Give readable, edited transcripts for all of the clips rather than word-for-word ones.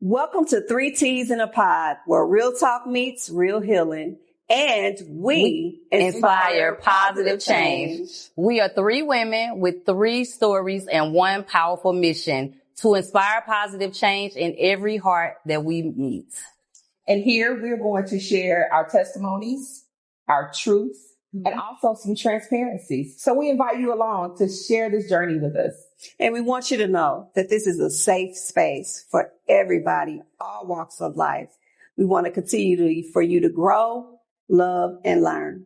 Welcome to 3Ts in a Pod, where real talk meets real healing, and we inspire positive change. We are three women with three stories and one powerful mission to inspire positive change in every heart that we meet. And here we're going to share our testimonies, our truth, and also some transparency. So we invite you along to share this journey with us. And we want you to know that this is a safe space for everybody, all walks of life. We want to continue for you to grow, love, and learn.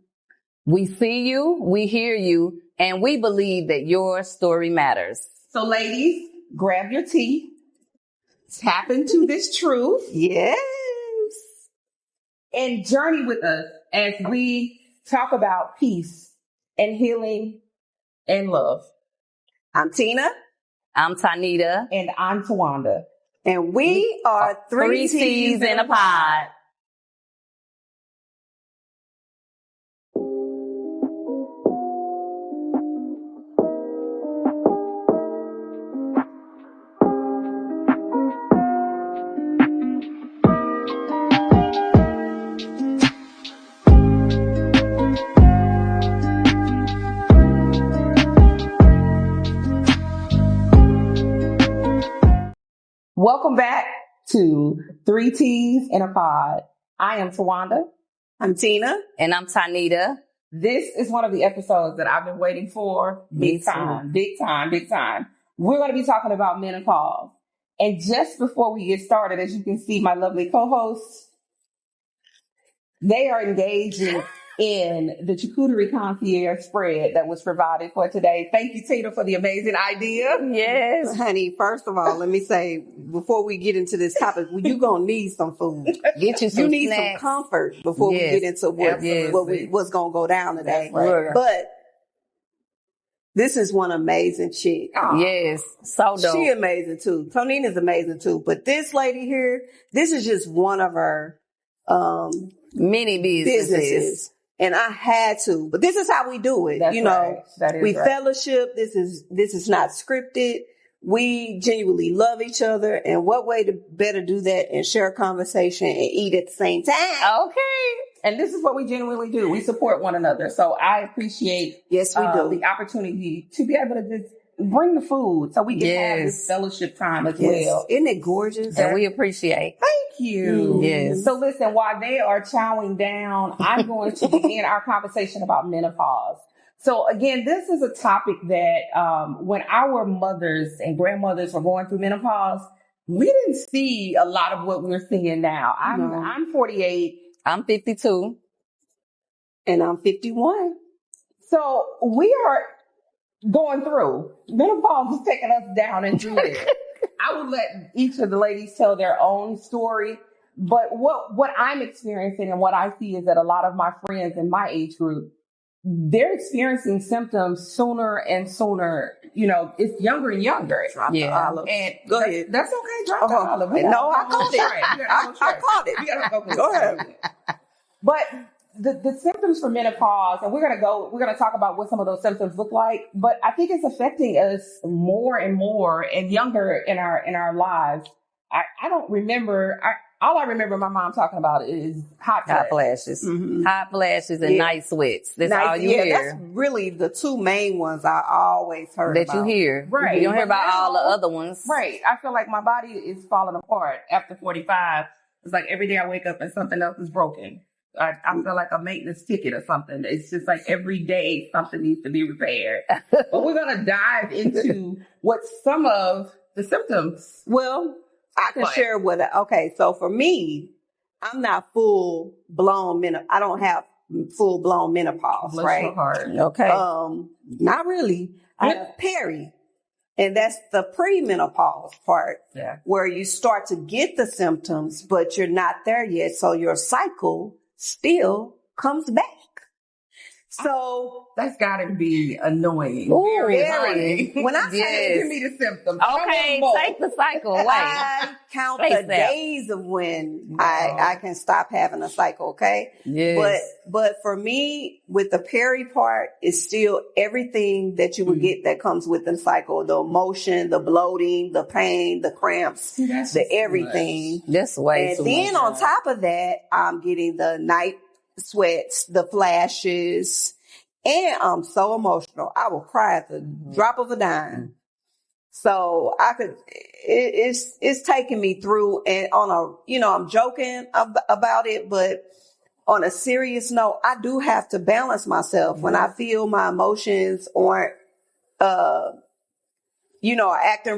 We see you, we hear you, and we believe that your story matters. So ladies, grab your tea, tap into this truth. Yes. And journey with us as we talk about peace and healing and love. I'm Tina. I'm Tanita. And I'm Tawanda. And we are three T's in a pod. Welcome back to 3Ts in a Pod. I am Tawanda. I'm Tina. And I'm Tanita. This is one of the episodes that I've been waiting for. Big time. We're going to be talking about menopause. And just before we get started, as you can see, my lovely co-hosts, they are engaging in the charcuterie concierge spread that was provided for today. Thank you, Tina, for the amazing idea. Yes. Honey, first of all, let me say, before we get into this topic, you're going to need some food. Get you some You need snacks. some comfort before we get into what's going to go down today. Right. But this is one amazing chick. Yes, so dope. She amazing too. Tonina's amazing too. But this lady here, this is just one of her many businesses. And I had to, but this is how we do it. That's right. That is we right. fellowship. This is not scripted. We genuinely love each other. And what way to better do that and share a conversation and eat at the same time? Okay. And this is what we genuinely do. We support one another. So I appreciate we do. The opportunity to be able to just bring the food so we can have this fellowship time as well. Isn't it gorgeous? And we appreciate. Thank you. Yes. So listen, while they are chowing down, I'm going to begin our conversation about menopause. So again, this is a topic that when our mothers and grandmothers were going through menopause, we didn't see a lot of what we're seeing now. I'm 48. I'm 52. And I'm 51. So we are going through. Menopause is taking us down and through there. I will let each of the ladies tell their own story. But what I'm experiencing and what I see is that a lot of my friends in my age group, they're experiencing symptoms sooner and sooner. You know, it's younger and younger. Drop the olive. And go ahead. That's okay. Drop the olive. No, I caught it. I caught it. Go ahead. But the symptoms for menopause, and we're going to talk about what some of those symptoms look like, but I think it's affecting us more and more and younger in our lives. I don't remember, all I remember my mom talking about is hot flashes. Mm-hmm. Hot flashes and night sweats. That's all you hear. That's really the two main ones I always heard that about. You hear. Right. You don't hear about all the other ones. Right. I feel like my body is falling apart after 45. It's like every day I wake up and something else is broken. I feel like a maintenance ticket or something. It's just like every day something needs to be repaired. But we're going to dive into what some of the symptoms. Well, I can share so for me, I'm not full blown I don't have full blown menopause, Bless right? your heart. Okay. Not really. I have peri. And that's the premenopause part where you start to get the symptoms, but you're not there yet. So your cycle still comes back. So that's got to be annoying. Ooh, very. When I Give say me the symptoms. Okay, take the cycle away. I count the days of when I can stop having a cycle, okay? Yes. But for me, with the peri part, it's still everything that you would get that comes with the cycle. The emotion, the bloating, the pain, the cramps, the everything. That's way too much. And then on top of that, I'm getting the night sweats, the flashes, and I'm so emotional. I will cry at the drop of a dime. So it's taking me through, and on a, I'm joking about it, but on a serious note, I do have to balance myself when I feel my emotions aren't, acting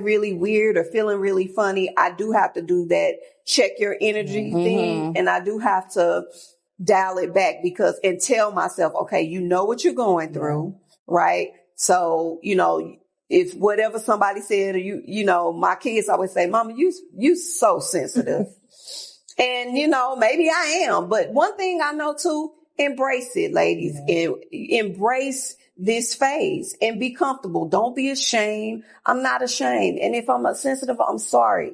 really weird or feeling really funny. I do have to do that check your energy thing, and I do have to dial it back and tell myself, okay, you know what you're going through, right? So, if whatever somebody said, or my kids always say, Mama, you so sensitive. And, maybe I am, but one thing I know too, embrace it, ladies, and embrace this phase and be comfortable. Don't be ashamed. I'm not ashamed. And if I'm sensitive, I'm sorry.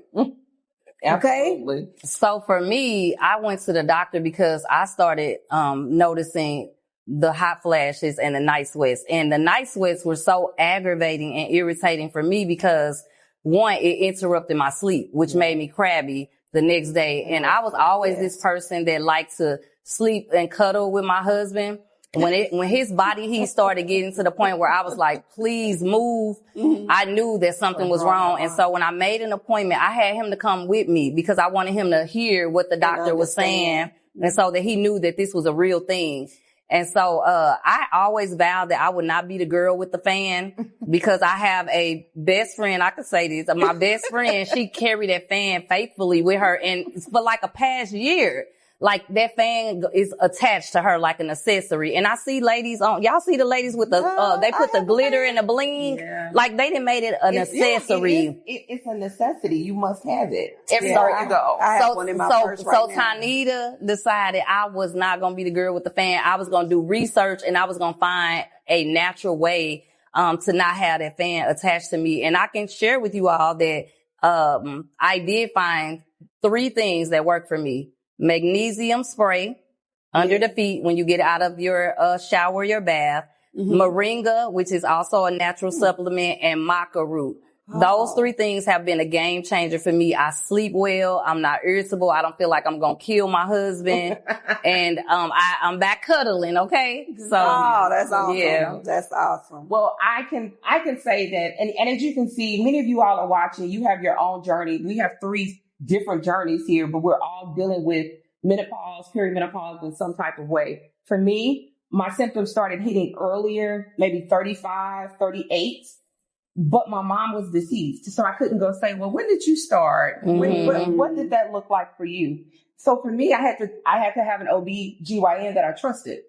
Absolutely. Okay. So for me, I went to the doctor because I started noticing the hot flashes and the night sweats. And the night sweats were so aggravating and irritating for me because, one, it interrupted my sleep, which made me crabby the next day. And I was always this person that liked to sleep and cuddle with my husband. When his body heat started getting to the point where I was like, please move, I knew that something was wrong. And so when I made an appointment, I had him to come with me because I wanted him to hear what the doctor was saying, and so that he knew that this was a real thing. And so I always vowed that I would not be the girl with the fan because I have a best friend. I could say this. My best friend, she carried that fan faithfully with her, and for like a past year. Like that fan is attached to her like an accessory. And I see ladies y'all see the ladies with the, they put the glitter and the bling. Yeah. Like they done made it an accessory. It's a necessity. You must have it everywhere you go. I have one in my purse right now. Tanita decided I was not going to be the girl with the fan. I was going to do research and I was going to find a natural way, to not have that fan attached to me. And I can share with you all that, I did find 3 things that work for me. Magnesium spray under the feet when you get out of your shower or your bath, moringa, which is also a natural supplement, and maca root. Those 3 things have been a game changer for me. I sleep well. I'm not irritable. I don't feel like I'm going to kill my husband. And I'm back cuddling, okay? So that's awesome. Yeah. That's awesome. Well, I can say that, and as you can see, many of you all are watching, you have your own journey. We have 3 different journeys here, but we're all dealing with menopause, perimenopause in some type of way. For me, my symptoms started hitting earlier, maybe 35, 38, but my mom was deceased. So I couldn't go say, well, when did you start? What did that look like for you? So for me, I had to have an OB/GYN that I trusted,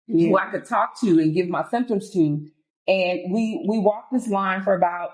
who I could talk to and give my symptoms to. And we walked this line for about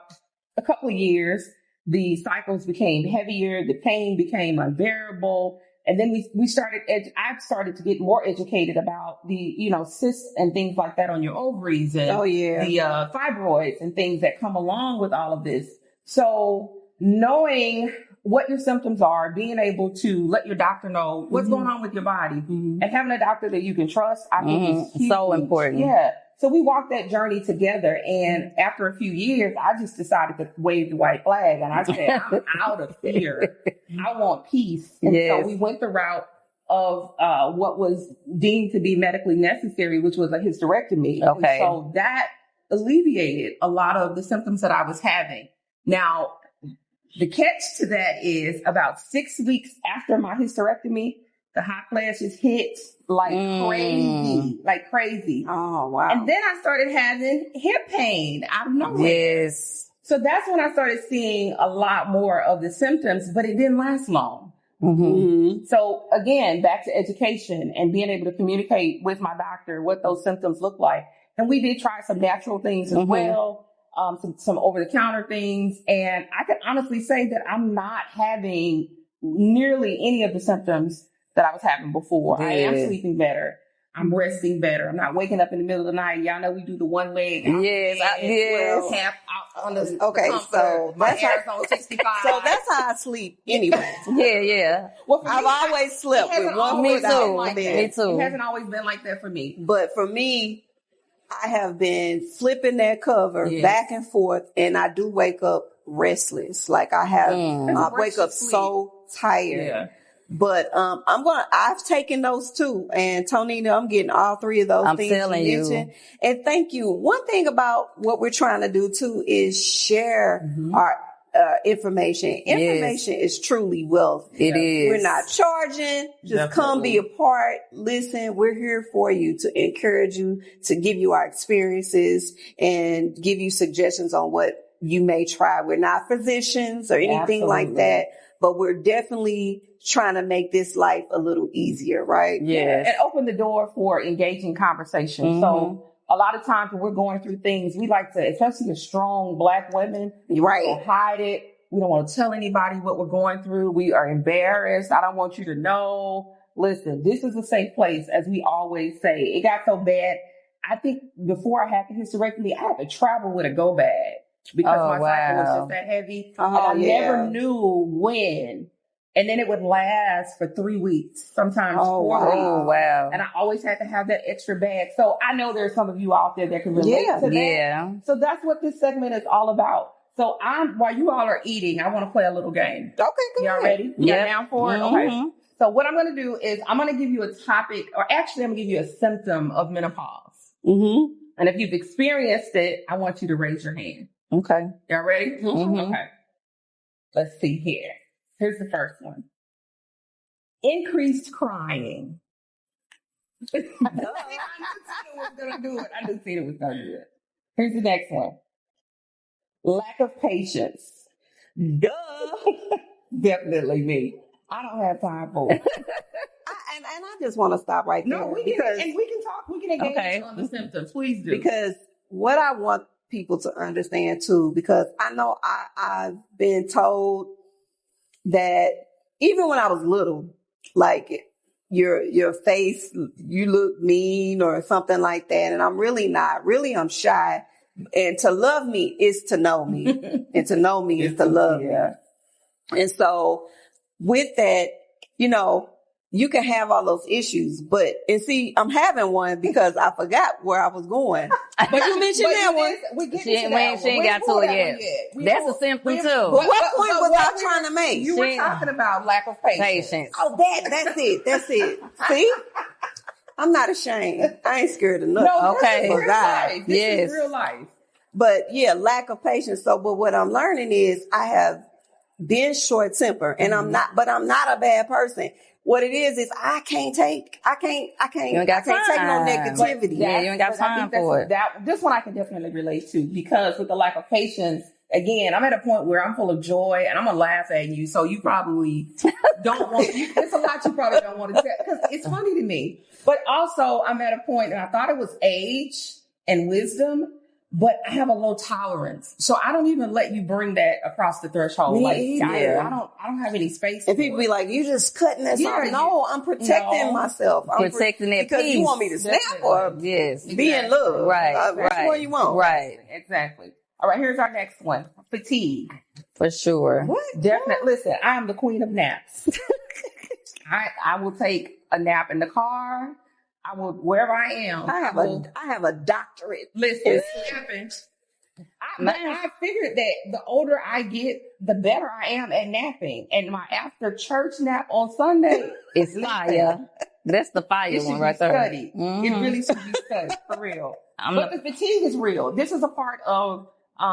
a couple of years. The cycles became heavier. The pain became unbearable. And then I started to get more educated about the, cysts and things like that on your ovaries and the fibroids and things that come along with all of this. So knowing what your symptoms are, being able to let your doctor know what's going on with your body, and having a doctor that you can trust, I think is huge. So important. Yeah. So we walked that journey together, and after a few years, I just decided to wave the white flag, and I said, I'm out of here. I want peace. And so we went the route of what was deemed to be medically necessary, which was a hysterectomy. Okay. And so that alleviated a lot of the symptoms that I was having. Now, the catch to that is about 6 weeks after my hysterectomy, the hot flashes hit like crazy. Oh, wow. And then I started having hip pain out of nowhere. Yes. So that's when I started seeing a lot more of the symptoms, but it didn't last long. So again, back to education and being able to communicate with my doctor what those symptoms look like. And we did try some natural things as well, some over-the-counter things. And I can honestly say that I'm not having nearly any of the symptoms that I was having before. I am sleeping better. I'm resting better. I'm not waking up in the middle of the night. Y'all know we do the one leg. Yes, yes. Half out on the Okay, so my that's hair's on 65. So that's how I sleep anyway. Yeah. Well, for I've me, always slept with one Me foot out too. on the bed. Me too. It hasn't always been like that for me. But for me, I have been flipping that cover back and forth, and I do wake up restless. Like I wake up so tired. Yeah. But I've taken those too. And Tonina, I'm getting all three of those I'm things telling you you. mentioned. And thank you. One thing about what we're trying to do too is share our information. Information is truly wealth. It is. We're not charging. Just come be a part. Listen, we're here for you to encourage you, to give you our experiences and give you suggestions on what you may try. We're not physicians or anything like that, but we're definitely trying to make this life a little easier, right? Yes. And open the door for engaging conversation. So a lot of times when we're going through things, we like to, especially as strong Black women, Right. we don't hide it. We don't want to tell anybody what we're going through. We are embarrassed. I don't want you to know. Listen, this is a safe place, as we always say. It got so bad. I think before I had the hysterectomy, I had to travel with a go bag because my cycle was just that heavy. And I never knew when. And then it would last for 3 weeks, sometimes 4 weeks. Oh, wow. And I always had to have that extra bag. So I know there's some of you out there that can relate to that. Yeah. So that's what this segment is all about. So while you all are eating, I want to play a little game. Okay, good. Y'all ready? Yeah. Y'all down for it? Okay. So what I'm going to do is I'm going to give you a topic, or actually I'm going to give you a symptom of menopause. And if you've experienced it, I want you to raise your hand. Okay. Y'all ready? Okay. Let's see here. Here's the first one. Increased crying. I knew Tina was going to do it. I knew Tina was going to do it. Here's the next one. Lack of patience. Duh. Definitely me. I don't have time for it. And I just want to stop right there. No, we can talk. We can engage on the symptoms. Please do. Because what I want people to understand too, because I know I've been told that even when I was little, like your face, you look mean or something like that. And I'm really not. Really, I'm shy. And to love me is to know me. And to know me is to love me. And so with that, you can have all those issues, and see, I'm having one because I forgot where I was going. But you mentioned that one. She ain't got to it yet. That's a symptom too. What point was I trying to make? You were talking about lack of patience. Oh, that's it. See? I'm not ashamed. I ain't scared of nothing. No, okay. This is real life. This is real life. But yeah, lack of patience. So, but what I'm learning is I have been short tempered and I'm not a bad person. What it is I can't take no negativity. Yeah, you ain't got time for it. This one I can definitely relate to, because with the lack of patience, again, I'm at a point where I'm full of joy and I'm going to laugh at you. So you probably don't want, there's a lot you probably don't want to say because it's funny to me. But also I'm at a point, and I thought it was age and wisdom, but I have a low tolerance. So I don't even let you bring that across the threshold. Me either. I don't have any space. And people be like, you just cutting this off. No, I'm protecting myself. I'm protecting that because peace. You want me to snap or be in love. Right. That's what you want. Right. Exactly. All right, here's our next one. Fatigue. For sure. What? Definitely. Listen, I am the queen of naps. I will take a nap in the car. I will, wherever I am. I have a doctorate. Listen, napping. I figured that the older I get, the better I am at napping. And my after church nap on Sunday is fire. That's the fire one right there. Studied. It really should be studied, for real. But the fatigue is real. This is a part of,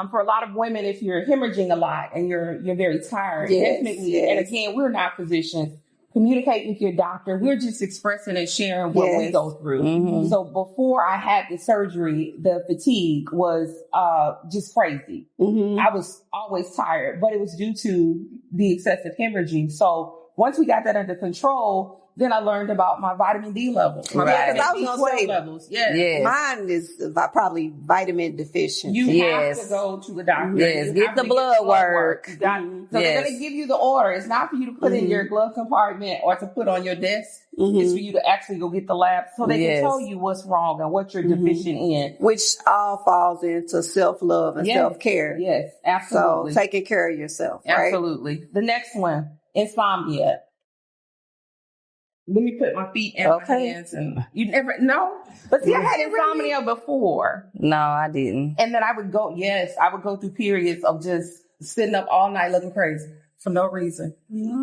for a lot of women, if you're hemorrhaging a lot and you're very tired, definitely. Yes. And again, we're not physicians. Communicate with your doctor. We're just expressing and sharing what we go through. So before I had the surgery, the fatigue was just crazy. I was always tired, but it was due to the excessive hemorrhaging. So once we got that under control, then I learned about my vitamin D levels. My Right. vitamin I was B12 gonna say, levels. Yes. Yes. Mine is probably vitamin deficient. You Yes. have to go to the doctor. Yes, You get have the to blood work. You got- Mhm. So they're Yes. going to give you the order. It's not for you to put in your glove compartment or to put on your desk. It's for you to actually go get the lab so they Yes. can tell you what's wrong and what you're deficient in. Which all falls into self-love and Yes. self-care. Yes, So absolutely. taking care of yourself, right? Absolutely. The next one, insomnia. Let me put my feet in my hands and you never know. But see, I had insomnia before. No, I didn't. And then I would go through periods of just sitting up all night looking crazy for no reason.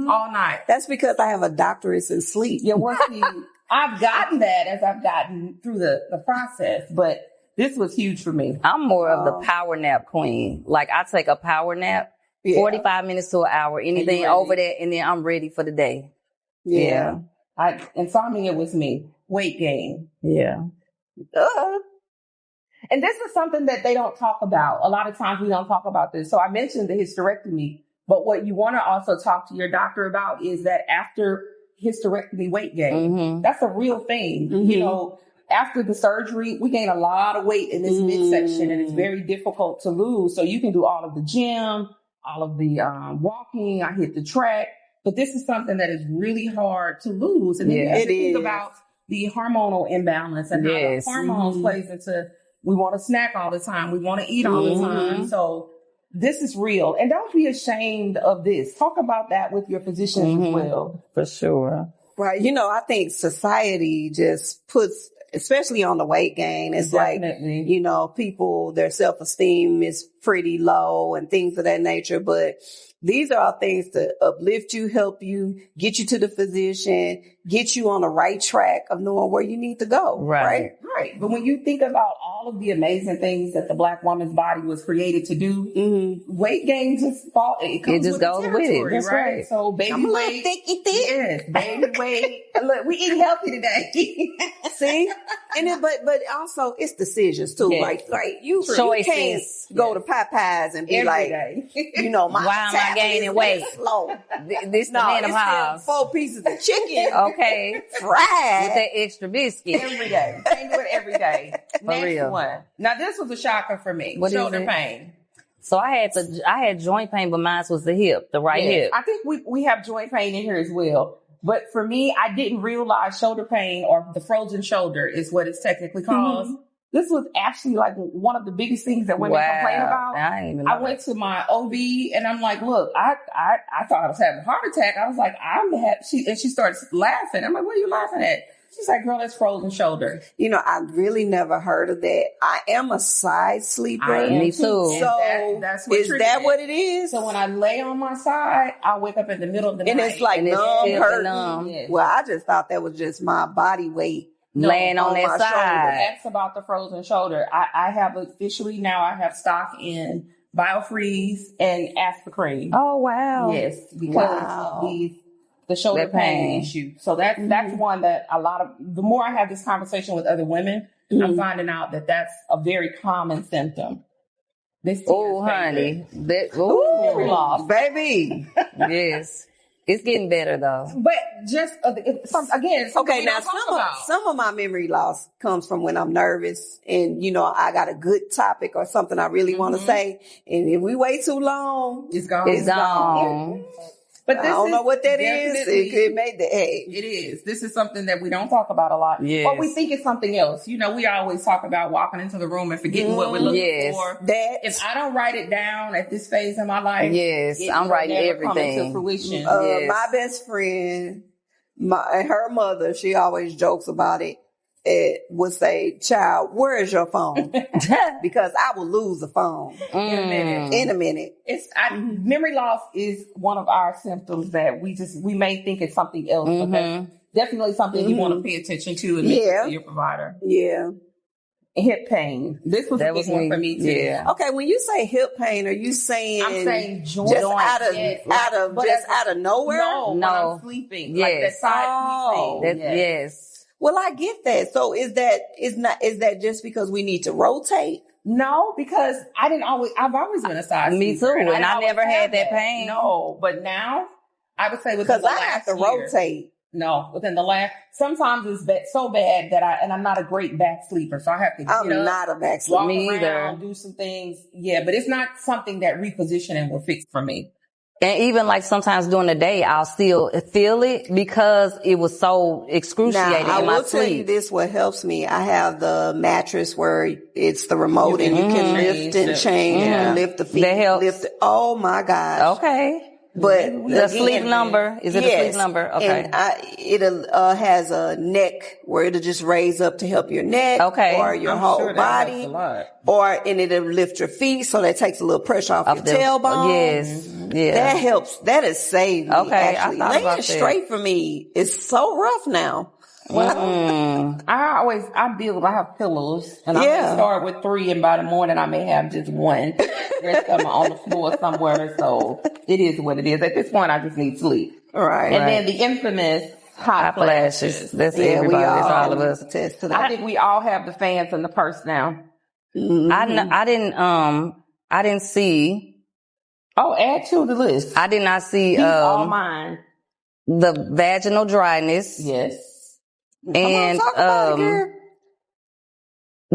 All night. That's because I have a doctorate in sleep. Yeah, well, see, I've gotten that as I've gotten through the process, but this was huge for me. I'm more of the power nap queen. Like I take a power nap, 45 minutes to an hour, anything over that, and then I'm ready for the day. Yeah. Insomnia was me. Weight gain. Yeah. And this is something that they don't talk about. A lot of times we don't talk about this. So I mentioned the hysterectomy, but what you want to also talk to your doctor about is that after hysterectomy weight gain, that's a real thing. You know, after the surgery, we gain a lot of weight in this midsection and it's very difficult to lose. So you can do all of the gym, all of the walking. I hit the track, but this is something that is really hard to lose. And then you have to think about the hormonal imbalance and how the hormones plays into, we want to snack all the time. We want to eat all the time. So this is real. And don't be ashamed of this. Talk about that with your physicians as well. For sure. Right. You know, I think society just puts, especially on the weight gain, it's like, you know, people, their self-esteem is pretty low and things of that nature. But these are all things to uplift you, help you, get you to the physician, get you on the right track of knowing where you need to go. Right. Right. But when you think about all of the amazing things that the Black woman's body was created to do, weight gain just fall. It just goes with it. That's right. So baby I'm a little weight. thicky. Yes, baby weight. Look, we eat healthy today. See? And then, but also it's decisions too. Like you can't go to Popeyes and be every like, day. you know, why am I gaining weight? Slow. This the menopause. 4 pieces of chicken. Okay. Fried. With that extra biscuit. Every day. Can't do it every day. Next real. one. Now this was a shocker for me. What is Shoulder it? pain. So I had joint pain, but mine was the hip, the right hip. I think we have joint pain in here as well. But for me, I didn't realize shoulder pain, or the frozen shoulder is what it's technically called. This was actually like one of the biggest things that women complain about. I went to my OB and I'm like, look, I thought I was having a heart attack. I was like, and she starts laughing. I'm like, what are you laughing at? She's like, girl, that's frozen shoulder. You know, I really never heard of that. I am a side sleeper. Me too. So that's what is that what it is? So when I lay on my side, I wake up in the middle of the night. And it's like numb, hurting. Yes. Well, I just thought that was just my body weight. Laying on that my side. shoulder. That's about the frozen shoulder. I have officially now, I have stock in BioFreeze and Aspirin. Oh, wow. Yes, because of the shoulder pain issue. So that's one that the more I have this conversation with other women, I'm finding out that that's a very common symptom. Oh, honey. Memory loss. Baby. Yes. It's getting better though. But just again, okay. Now some of my memory loss comes from when I'm nervous and you know I got a good topic or something I really want to say, and if we wait too long, it's gone. It's gone. But I don't know what that is. It made the egg. It is. This is something that we don't talk about a lot. Yes. Or we think it's something else. You know, we always talk about walking into the room and forgetting what we're looking for. If I don't write it down at this phase in my life, I'm writing everything. Come into fruition. My best friend, her mother, she always jokes about it. It would say, child, where is your phone? Because I will lose a phone in a minute. Memory loss is one of our symptoms that we may think it's something else, but that's definitely something you want to pay attention to and mention to your provider. Yeah. Hip pain. This was a big one for me too. Yeah. Okay, when you say hip pain, are you saying I'm saying joint just out of nowhere? No, when I'm sleeping. Like that side sleeping. Yes. Well, I get that. So is that just because we need to rotate? No, because I've always been a side Me sleeper, too. And I never had that pain. No, but now I would say within because the I have last to year. rotate. No, within the last, sometimes it's so bad that I'm not a great back sleeper. So I have to I'm get up, not a back walk Me around, either. do some things. Yeah, but it's not something that repositioning will fix for me. And even like sometimes during the day, I'll still feel it because it was so Now, excruciating I in my will tell you sleep. this, what helps me. I have the mattress where it's the remote and you can lift and change. You can lift the feet. That helps. Lift it. Oh my gosh. Okay. But The again, sleep number, is it a sleep number? Okay. And it has a neck where it'll just raise up to help your neck or your I'm whole sure that body. helps a lot. And it'll lift your feet, so that takes a little pressure off your tailbone. Yes. Yeah. That helps. That has saved me. Okay, Actually, I thought about laying that. straight for me is so rough now. Well, I have pillows, and I may start with 3, and by the morning I may have just 1. Rest of them on the floor somewhere. So it is what it is. At this point, I just need sleep. Right. And then the infamous hot flashes. That's everybody. That's all of us. Attest to that. I think we all have the fans in the purse now. I didn't see. Oh, add to the list. I did not see These all mine. the vaginal dryness Yes. and Talk about it, girl.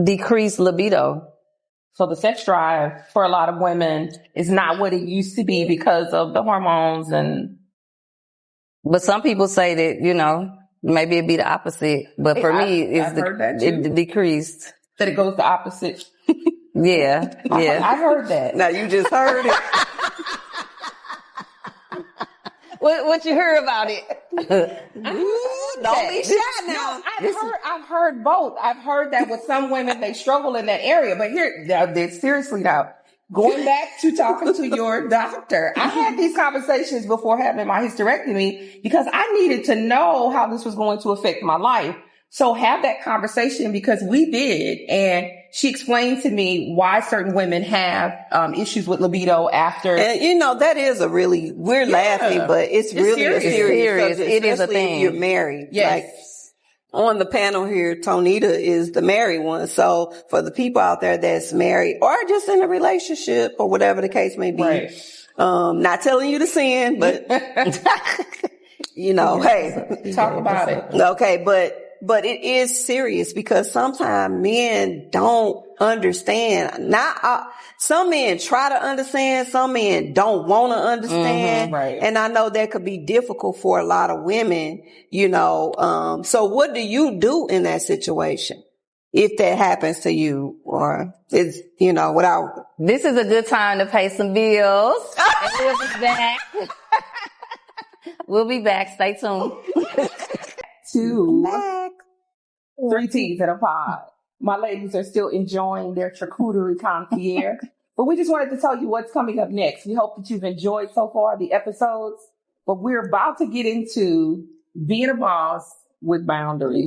decreased libido. So the sex drive for a lot of women is not what it used to be because of the hormones But some people say that, maybe it'd be the opposite. But for me, I've heard that too. it decreased. that it goes the opposite. Yeah. Yeah. I heard that. Now you just heard it. What you heard about it? Don't be shy now. I've heard both. I've heard that with some women, they struggle in that area. But seriously now, going back to talking to your doctor, I had these conversations before having my hysterectomy because I needed to know how this was going to affect my life. So have that conversation because we did. And she explained to me why certain women have issues with libido after. And that is we're laughing, but it's really serious. a serious subject, It is a especially thing. if you're married. Yes. Like on the panel here, Tonita is the married one. So for the people out there that's married or just in a relationship or whatever the case may be, Right. not telling you to sin, but hey, Talk about it. okay, but it is serious because sometimes men don't understand. Some men try to understand, some men don't want to understand. right. And I know that could be difficult for a lot of women, so what do you do in that situation? If that happens to you or it's, without. This is a good time to pay some bills. And we'll be back. We'll be back. Stay tuned. To 3 T's in a pod. My ladies are still enjoying their charcuterie concierge, but we just wanted to tell you what's coming up next. We hope that you've enjoyed so far the episodes, but we're about to get into being a boss with boundaries.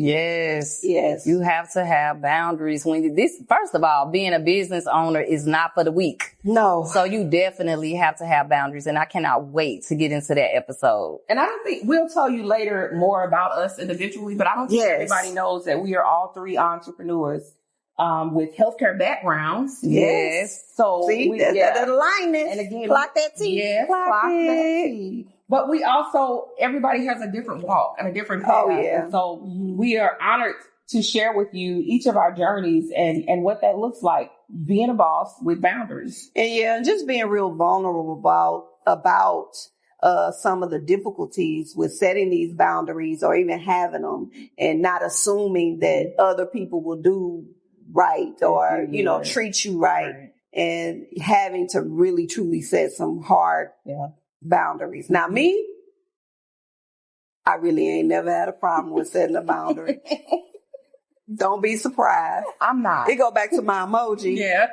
Yes. You have to have boundaries first of all, being a business owner is not for the weak. No. So you definitely have to have boundaries, and I cannot wait to get into that episode. And I don't think we'll tell you later more about us individually, but I don't think everybody knows that we are all 3 entrepreneurs with healthcare backgrounds. Yes. So see, that alignment. And again, clock that T. Yes, clock that T. But we also, everybody has a different walk and a different path. Oh, yeah. And so we are honored to share with you each of our journeys and what that looks like, being a boss with boundaries. And just being real vulnerable about some of the difficulties with setting these boundaries or even having them and not assuming that other people will do right or, treat you right. And having to really truly set some hard boundaries. Now me, I really ain't never had a problem with setting a boundary. Don't be surprised. I'm not. It go back to my emoji. Yeah.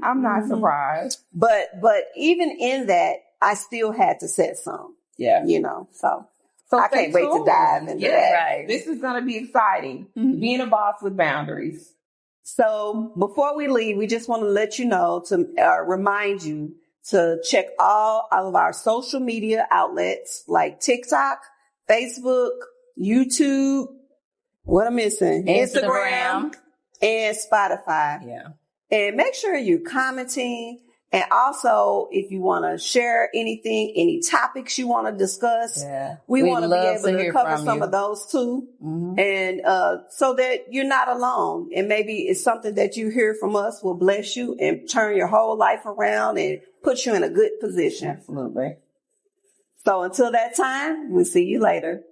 I'm not surprised. But even in that, I still had to set some. Yeah. So I can't wait to dive into that. Right. This is going to be exciting. Being a boss with boundaries. So before we leave, we just want to let you know to remind you to check all of our social media outlets like TikTok, Facebook, YouTube, what I'm missing? Instagram and Spotify. Yeah. And make sure you're commenting, And also, if you want to share anything, any topics you want to discuss, we want to be able to cover some of those too. And so that you're not alone. And maybe it's something that you hear from us will bless you and turn your whole life around and put you in a good position. Absolutely. So until that time, we'll see you later.